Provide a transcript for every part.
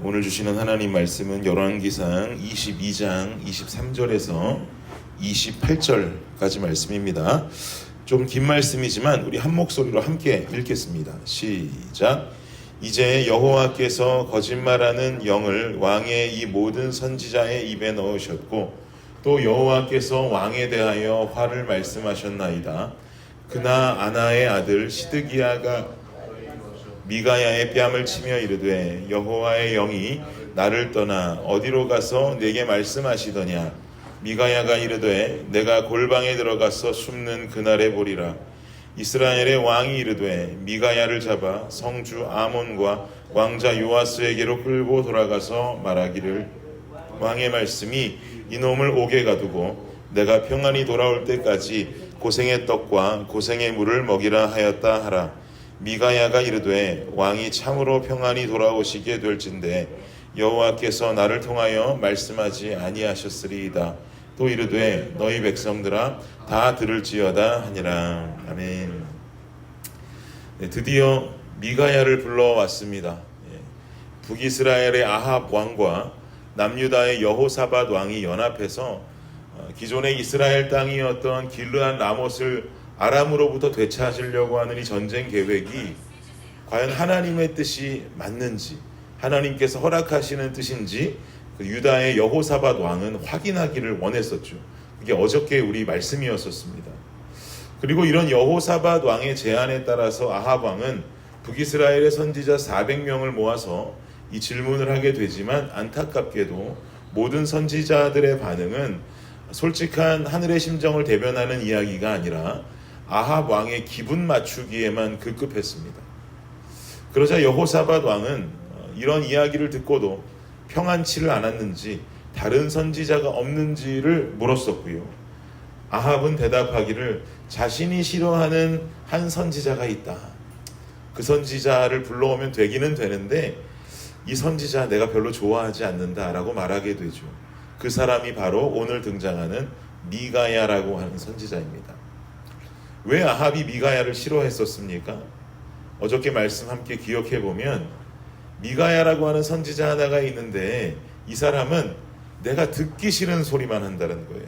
오늘 주시는 하나님 말씀은 열왕기상 22장 23절에서 28절까지 말씀입니다. 좀 긴 말씀이지만 우리 한 목소리로 함께 읽겠습니다. 시작. 이제 여호와께서 거짓말하는 영을 왕의 이 모든 선지자의 입에 넣으셨고 또 여호와께서 왕에 대하여 화를 말씀하셨나이다. 그나 아나의 아들 시드기야가 미가야의 뺨을 치며 이르되 여호와의 영이 나를 떠나 어디로 가서 내게 말씀하시더냐. 미가야가 이르되 내가 골방에 들어가서 숨는 그날에 보리라. 이스라엘의 왕이 이르되 미가야를 잡아 성주 아몬과 왕자 요아스에게로 끌고 돌아가서 말하기를 왕의 말씀이 이놈을 옥에 가두고 내가 평안히 돌아올 때까지 고생의 떡과 고생의 물을 먹이라 하였다 하라. 미가야가 이르되 왕이 참으로 평안히 돌아오시게 될진대 여호와께서 나를 통하여 말씀하지 아니하셨으리이다. 또 이르되 너희 백성들아 다 들을지어다 하니라. 아멘. 드디어 미가야를 불러왔습니다. 북이스라엘의 아합 왕과 남유다의 여호사밧 왕이 연합해서 기존의 이스라엘 땅이었던 길르앗 라못을 아람으로부터 되찾으려고 하는 이 전쟁 계획이 과연 하나님의 뜻이 맞는지, 하나님께서 허락하시는 뜻인지 그 유다의 여호사밧 왕은 확인하기를 원했었죠. 그게 어저께 우리 말씀이었었습니다. 그리고 이런 여호사밧 왕의 제안에 따라서 아합 왕은 북이스라엘의 선지자 400명을 모아서 이 질문을 하게 되지만 안타깝게도 모든 선지자들의 반응은 솔직한 하늘의 심정을 대변하는 이야기가 아니라 아합 왕의 기분 맞추기에만 급급했습니다. 그러자 여호사밧 왕은 이런 이야기를 듣고도 평안치를 않았는지 다른 선지자가 없는지를 물었었고요. 아합은 대답하기를 자신이 싫어하는 한 선지자가 있다. 그 선지자를 불러오면 되기는 되는데 이 선지자 내가 별로 좋아하지 않는다라고 말하게 되죠. 그 사람이 바로 오늘 등장하는 미가야라고 하는 선지자입니다. 왜 아합이 미가야를 싫어했었습니까? 어저께 말씀 함께 기억해 보면 미가야라고 하는 선지자 하나가 있는데 이 사람은 내가 듣기 싫은 소리만 한다는 거예요.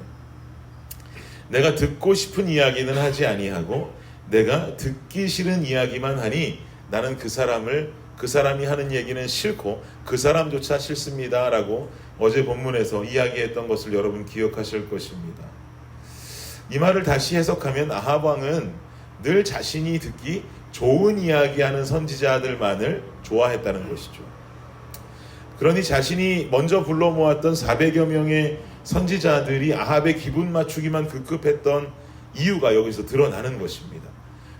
내가 듣고 싶은 이야기는 하지 아니하고 내가 듣기 싫은 이야기만 하니 나는 그 사람이 하는 얘기는 싫고 그 사람조차 싫습니다라고 어제 본문에서 이야기했던 것을 여러분 기억하실 것입니다. 이 말을 다시 해석하면 아합 왕은 늘 자신이 듣기 좋은 이야기하는 선지자들만을 좋아했다는 것이죠. 그러니 자신이 먼저 불러 모았던 400여 명의 선지자들이 아합의 기분 맞추기만 급급했던 이유가 여기서 드러나는 것입니다.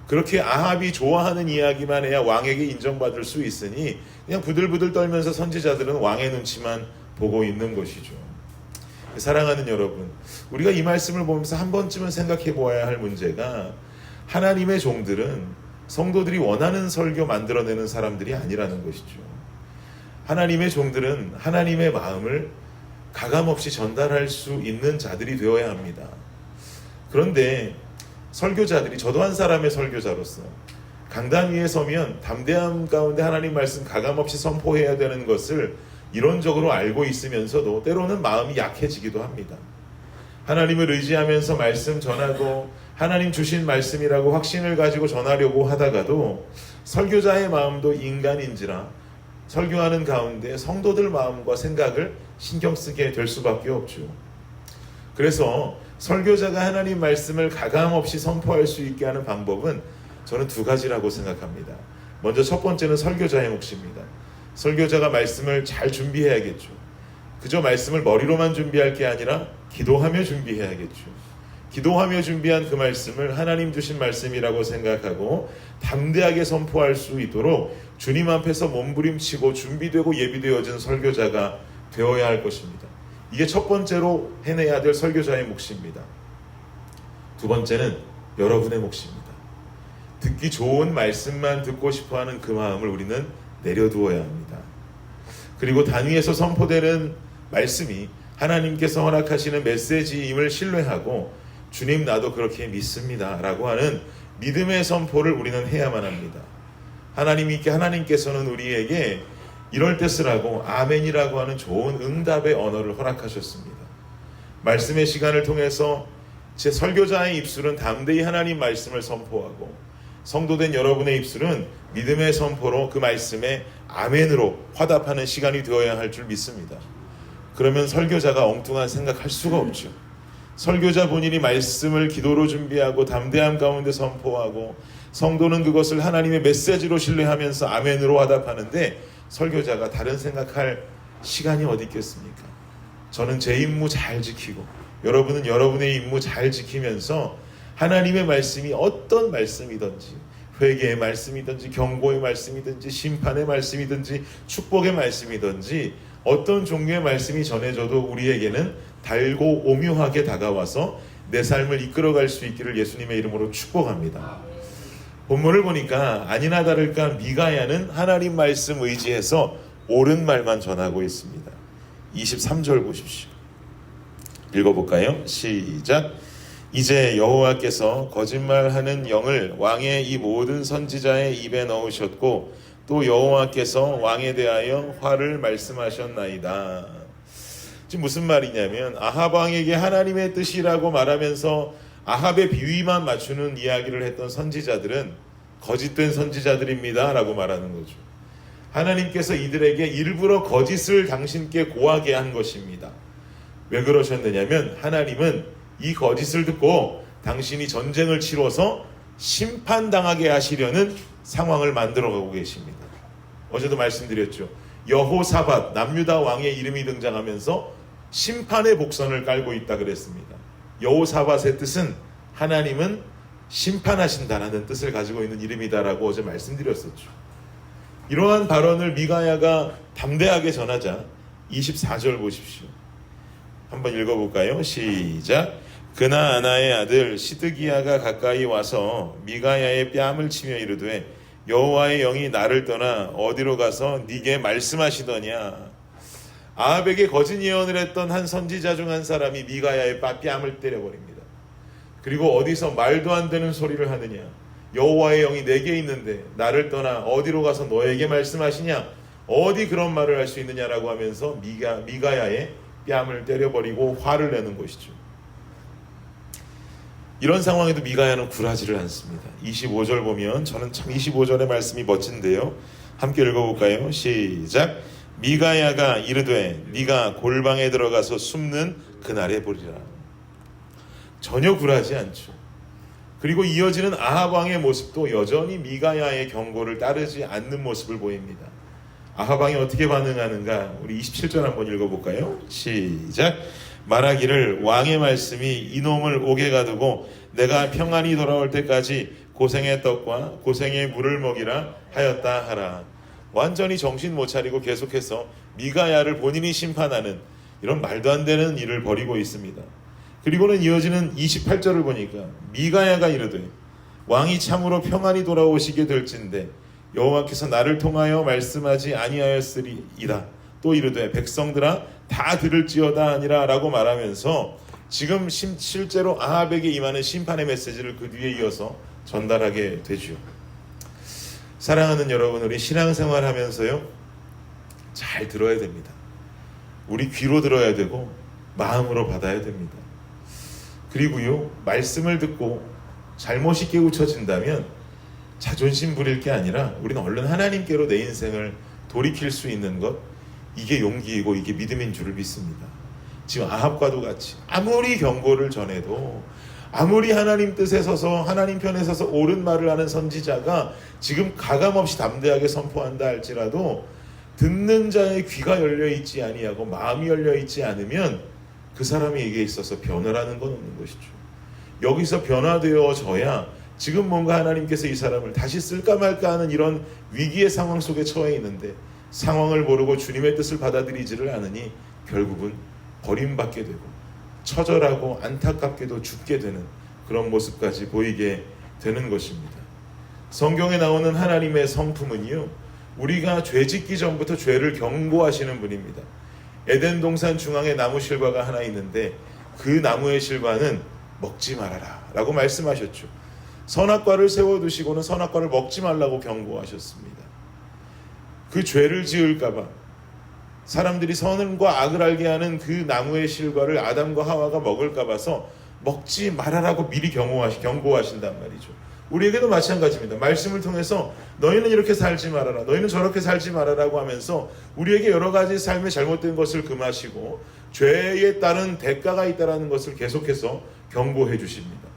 그렇게 아합이 좋아하는 이야기만 해야 왕에게 인정받을 수 있으니 그냥 부들부들 떨면서 선지자들은 왕의 눈치만 보고 있는 것이죠. 사랑하는 여러분, 우리가 이 말씀을 보면서 한 번쯤은 생각해 보아야 할 문제가 하나님의 종들은 성도들이 원하는 설교 만들어내는 사람들이 아니라는 것이죠. 하나님의 종들은 하나님의 마음을 가감없이 전달할 수 있는 자들이 되어야 합니다. 그런데 설교자들이, 저도 한 사람의 설교자로서 강단 위에 서면 담대함 가운데 하나님 말씀 가감없이 선포해야 되는 것을 이론적으로 알고 있으면서도 때로는 마음이 약해지기도 합니다. 하나님을 의지하면서 말씀 전하고 하나님 주신 말씀이라고 확신을 가지고 전하려고 하다가도 설교자의 마음도 인간인지라 설교하는 가운데 성도들 마음과 생각을 신경 쓰게 될 수밖에 없죠. 그래서 설교자가 하나님 말씀을 가감없이 선포할 수 있게 하는 방법은 저는 두 가지라고 생각합니다. 먼저 첫 번째는 설교자의 몫입니다. 설교자가 말씀을 잘 준비해야겠죠. 그저 말씀을 머리로만 준비할 게 아니라 기도하며 준비해야겠죠. 기도하며 준비한 그 말씀을 하나님 주신 말씀이라고 생각하고 담대하게 선포할 수 있도록 주님 앞에서 몸부림치고 준비되고 예비되어진 설교자가 되어야 할 것입니다. 이게 첫 번째로 해내야 될 설교자의 몫입니다. 두 번째는 여러분의 몫입니다. 듣기 좋은 말씀만 듣고 싶어하는 그 마음을 우리는 내려두어야 합니다. 그리고 단위에서 선포되는 말씀이 하나님께서 허락하시는 메시지임을 신뢰하고 주님 나도 그렇게 믿습니다 라고 하는 믿음의 선포를 우리는 해야만 합니다. 하나님께서는 우리에게 이럴 때 쓰라고 아멘이라고 하는 좋은 응답의 언어를 허락하셨습니다. 말씀의 시간을 통해서 제 설교자의 입술은 담대히 하나님 말씀을 선포하고, 성도된 여러분의 입술은 믿음의 선포로 그 말씀에 아멘으로 화답하는 시간이 되어야 할 줄 믿습니다. 그러면 설교자가 엉뚱한 생각할 수가 없죠. 설교자 본인이 말씀을 기도로 준비하고 담대함 가운데 선포하고, 성도는 그것을 하나님의 메시지로 신뢰하면서 아멘으로 화답하는데, 설교자가 다른 생각할 시간이 어디 있겠습니까? 저는 제 임무 잘 지키고, 여러분은 여러분의 임무 잘 지키면서 하나님의 말씀이 어떤 말씀이든지, 회개의 말씀이든지 경고의 말씀이든지 심판의 말씀이든지 축복의 말씀이든지 어떤 종류의 말씀이 전해져도 우리에게는 달고 오묘하게 다가와서 내 삶을 이끌어갈 수 있기를 예수님의 이름으로 축복합니다. 본문을 보니까 아니나 다를까 미가야는 하나님 말씀 의지해서 옳은 말만 전하고 있습니다. 23절 보십시오. 읽어볼까요? 시작. 이제 여호와께서 거짓말하는 영을 왕의 이 모든 선지자의 입에 넣으셨고, 또 여호와께서 왕에 대하여 화를 말씀하셨나이다. 지금 무슨 말이냐면, 아합 왕에게 하나님의 뜻이라고 말하면서 아합의 비위만 맞추는 이야기를 했던 선지자들은 거짓된 선지자들입니다 라고 말하는 거죠. 하나님께서 이들에게 일부러 거짓을 당신께 고하게 한 것입니다. 왜 그러셨느냐면, 하나님은 이 거짓을 듣고 당신이 전쟁을 치러서 심판당하게 하시려는 상황을 만들어가고 계십니다. 어제도 말씀드렸죠. 여호사밧 남유다 왕의 이름이 등장하면서 심판의 복선을 깔고 있다 그랬습니다. 여호사밧의 뜻은 하나님은 심판하신다라는 뜻을 가지고 있는 이름이다라고 어제 말씀드렸었죠. 이러한 발언을 미가야가 담대하게 전하자 24절 보십시오. 한번 읽어볼까요? 시작. 그나아나의 아들 시드기야가 가까이 와서 미가야의 뺨을 치며 이르되, 여호와의 영이 나를 떠나 어디로 가서 네게 말씀하시더냐. 아합에게 거짓 예언을 했던 한 선지자 중 한 사람이 미가야의 뺨을 때려버립니다. 그리고 어디서 말도 안 되는 소리를 하느냐, 여호와의 영이 내게 있는데 나를 떠나 어디로 가서 너에게 말씀하시냐, 어디 그런 말을 할 수 있느냐라고 하면서 미가야의 뺨을 때려버리고 화를 내는 것이죠. 이런 상황에도 미가야는 굴하지를 않습니다. 25절 보면, 저는 참 25절의 말씀이 멋진데요. 함께 읽어볼까요? 시작. 미가야가 이르되 네가 골방에 들어가서 숨는 그날에 보리라. 전혀 굴하지 않죠. 그리고 이어지는 아합 왕의 모습도 여전히 미가야의 경고를 따르지 않는 모습을 보입니다. 아합 왕이 어떻게 반응하는가? 우리 27절 한번 읽어볼까요? 시작. 말하기를 왕의 말씀이 이놈을 옥에 가두고 내가 평안히 돌아올 때까지 고생의 떡과 고생의 물을 먹이라 하였다 하라. 완전히 정신 못 차리고 계속해서 미가야를 본인이 심판하는 이런 말도 안 되는 일을 벌이고 있습니다. 그리고는 이어지는 28절을 보니까 미가야가 이르되 왕이 참으로 평안히 돌아오시게 될진데 여호와께서 나를 통하여 말씀하지 아니하였으리이다. 또 이르되 백성들아 다 들을지어다 아니라 라고 말하면서 지금 실제로 아합에게 임하는 심판의 메시지를 그 뒤에 이어서 전달하게 되죠. 사랑하는 여러분, 우리 신앙생활 하면서요 잘 들어야 됩니다. 우리 귀로 들어야 되고 마음으로 받아야 됩니다. 그리고요 말씀을 듣고 잘못이 깨우쳐진다면 자존심 부릴 게 아니라 우리는 얼른 하나님께로 내 인생을 돌이킬 수 있는 것, 이게 용기이고 이게 믿음인 줄을 믿습니다. 지금 아합과도 같이 아무리 경고를 전해도, 아무리 하나님 뜻에 서서 하나님 편에 서서 옳은 말을 하는 선지자가 지금 가감없이 담대하게 선포한다 할지라도 듣는 자의 귀가 열려있지 아니하고 마음이 열려있지 않으면 그 사람에게 있어서 변화라는 건 없는 것이죠. 여기서 변화되어져야 지금 뭔가 하나님께서 이 사람을 다시 쓸까 말까 하는 이런 위기의 상황 속에 처해 있는데 상황을 모르고 주님의 뜻을 받아들이지를 않으니 결국은 버림받게 되고 처절하고 안타깝게도 죽게 되는 그런 모습까지 보이게 되는 것입니다. 성경에 나오는 하나님의 성품은요, 우리가 죄 짓기 전부터 죄를 경고하시는 분입니다. 에덴 동산 중앙에 나무 실과가 하나 있는데 그 나무의 실과는 먹지 말아라 라고 말씀하셨죠. 선악과를 세워두시고는 선악과를 먹지 말라고 경고하셨습니다. 그 죄를 지을까봐, 사람들이 선과 악을 알게 하는 그 나무의 실과를 아담과 하와가 먹을까 봐서 먹지 말아라고 미리 경고하신단 말이죠. 우리에게도 마찬가지입니다. 말씀을 통해서 너희는 이렇게 살지 말아라, 너희는 저렇게 살지 말아라고 하면서 우리에게 여러 가지 삶의 잘못된 것을 금하시고 죄에 따른 대가가 있다는 것을 계속해서 경고해 주십니다.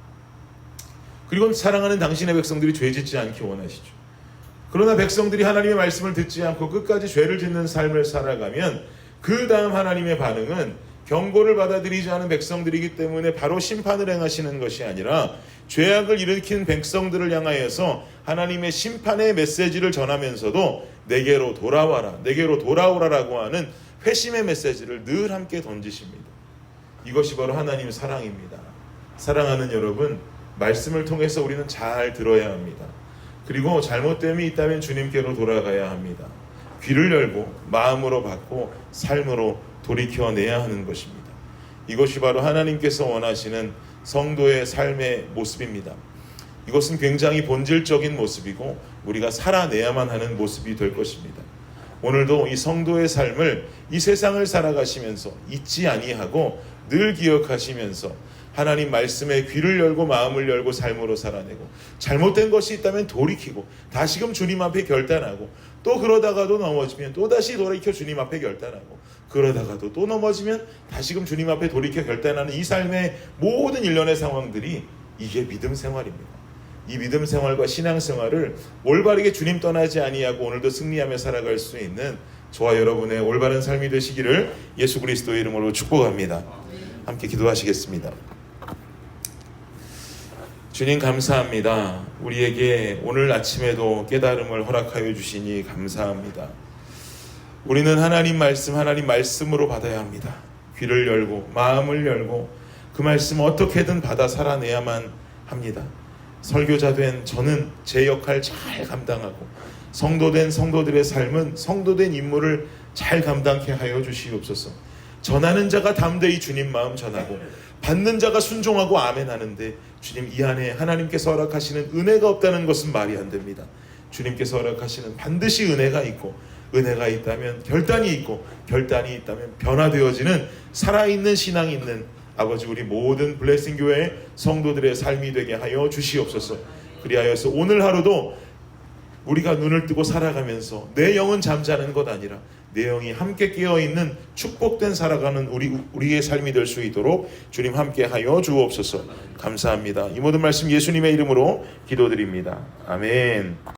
그리고 사랑하는 당신의 백성들이 죄 짓지 않기 원하시죠. 그러나 백성들이 하나님의 말씀을 듣지 않고 끝까지 죄를 짓는 삶을 살아가면 그 다음 하나님의 반응은 경고를 받아들이지 않은 백성들이기 때문에 바로 심판을 행하시는 것이 아니라 죄악을 일으킨 백성들을 향하여서 하나님의 심판의 메시지를 전하면서도 내게로 돌아와라, 내게로 돌아오라라고 하는 회심의 메시지를 늘 함께 던지십니다. 이것이 바로 하나님의 사랑입니다. 사랑하는 여러분, 말씀을 통해서 우리는 잘 들어야 합니다. 그리고 잘못됨이 있다면 주님께로 돌아가야 합니다. 귀를 열고 마음으로 받고 삶으로 돌이켜내야 하는 것입니다. 이것이 바로 하나님께서 원하시는 성도의 삶의 모습입니다. 이것은 굉장히 본질적인 모습이고 우리가 살아내야만 하는 모습이 될 것입니다. 오늘도 이 성도의 삶을 이 세상을 살아가시면서 잊지 아니하고 늘 기억하시면서 하나님 말씀에 귀를 열고 마음을 열고 삶으로 살아내고 잘못된 것이 있다면 돌이키고 다시금 주님 앞에 결단하고 또 그러다가도 넘어지면 또다시 돌이켜 주님 앞에 결단하고 그러다가도 또 넘어지면 다시금 주님 앞에 돌이켜 결단하는 이 삶의 모든 일련의 상황들이 이게 믿음 생활입니다. 이 믿음 생활과 신앙 생활을 올바르게 주님 떠나지 아니하고 오늘도 승리하며 살아갈 수 있는 저와 여러분의 올바른 삶이 되시기를 예수 그리스도의 이름으로 축복합니다. 함께 기도하시겠습니다. 주님 감사합니다. 우리에게 오늘 아침에도 깨달음을 허락하여 주시니 감사합니다. 우리는 하나님 말씀으로 받아야 합니다. 귀를 열고 마음을 열고 그 말씀 어떻게든 받아 살아내야만 합니다. 설교자 된 저는 제 역할 잘 감당하고 성도된 성도들의 삶은 성도된 임무를 잘 감당케 하여 주시옵소서. 전하는 자가 담대히 주님 마음 전하고 받는 자가 순종하고 아멘 하는데 주님 이 안에 하나님께서 허락하시는 은혜가 없다는 것은 말이 안 됩니다. 주님께서 허락하시는 반드시 은혜가 있고 은혜가 있다면 결단이 있고 결단이 있다면 변화되어지는 살아있는 신앙이 있는 아버지 우리 모든 블레싱 교회 성도들의 삶이 되게 하여 주시옵소서. 그리하여서 오늘 하루도 우리가 눈을 뜨고 살아가면서 내 영은 잠자는 것 아니라 내 영이 함께 깨어있는 축복된 살아가는 우리의 삶이 될 수 있도록 주님 함께 하여 주옵소서. 감사합니다. 이 모든 말씀 예수님의 이름으로 기도드립니다. 아멘.